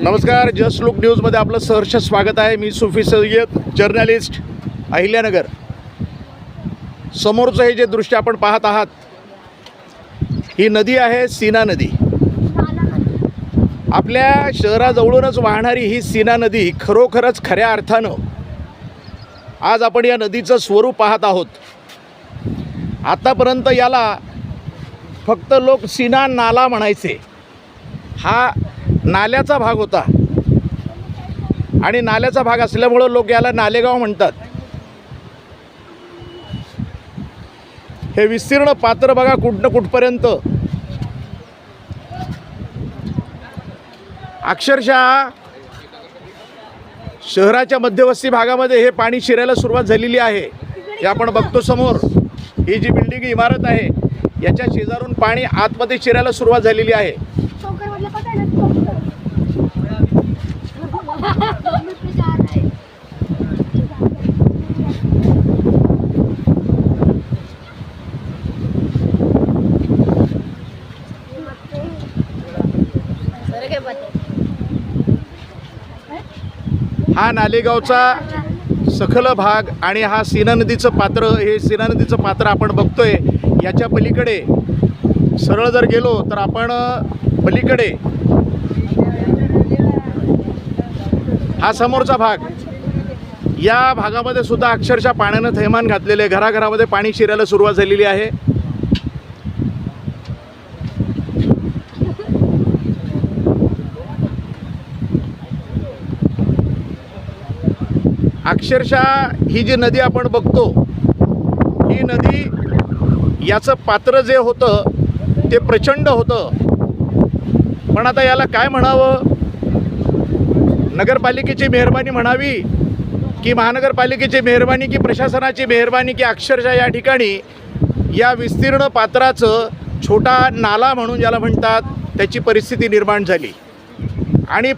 नमस्कार, just look न्यूजमध्ये आपलं सहर्ष स्वागत आहे। मी सुफी सय्यद, जर्नलिस्ट, अहिल्यानगर। समोरचं हे जे दृश्य आपण पाहत आहात, ही नदी आहे सीना नदी। आपल्या शहराजवळूनच वाहणारी ही सीना नदी खरोखरच खऱ्या अर्थानं आज आपण या नदीचं स्वरूप पाहत आहोत। आतापर्यंत याला फक्त लोक सीना नाला म्हणायचे। हा नाल्याचा भाग होता आणि नाल्याचा भाग असल्यामुळे लोक याला नालेगाव म्हणतात। हे विस्तीर्ण पात्र बघा कुठनं कुठपर्यंत। अक्षरशः शहराच्या मध्यवस्ती भागामध्ये हे पाणी शिरायला सुरुवात झालेली आहे। हे आपण बघतो समोर ही जी बिल्डिंग इमारत आहे याच्या शेजारून पाणी आतमध्ये शिरायला सुरुवात झालेली आहे। हा नालेगावचा सखल भाग आणि हा सीना नदीचं पात्र, हे सीना नदीचं पात्र आपण बघतोय। याच्या पलीकडे सरळ जर गेलो तर आपण पलीकडे हा समोरचा भाग, या भागामध्ये सुद्धा अक्षरशः पाण्यानं थैमान घातलेले, घराघरामध्ये पाणी शिरायला सुरुवात झालेली आहे। अक्षरशः ही जी नदी आपण बघतो, ही नदी याचं पात्र जे होतं ते प्रचंड होतं। पण आता याला काय म्हणावं? नगरपालिकेची मेहरबानी म्हणावी की महानगरपालिकेची मेहरबानी की प्रशासनाची मेहरबानी, की अक्षरशः या ठिकाणी या विस्तीर्ण पात्राचं छोटा नाला म्हणून ज्याला म्हणतात त्याची परिस्थिती निर्माण झाली आणि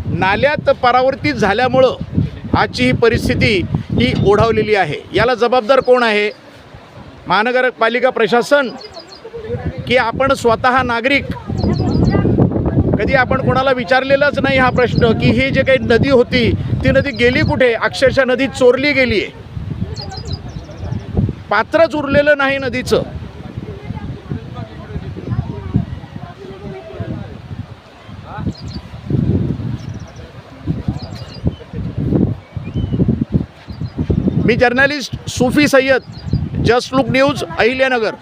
नाल्यात परावर्तित झाल्यामुळं आजची ही परिस्थिती ही ओढावलेली आहे। याला जबाबदार कोण आहे? महानगरपालिका प्रशासन की आपण स्वतः नागरिक? कधी आपण कोणाला विचारलेलाच नाही हा प्रश्न की ही जे काही नदी होती ती नदी गेली कुठे? अक्षरशः नदी चोरली गेली आहे, पात्रच उरलेलं नाही नदीचं। मी journalist Sufi Sayyad, just look news, Ahilyanagar.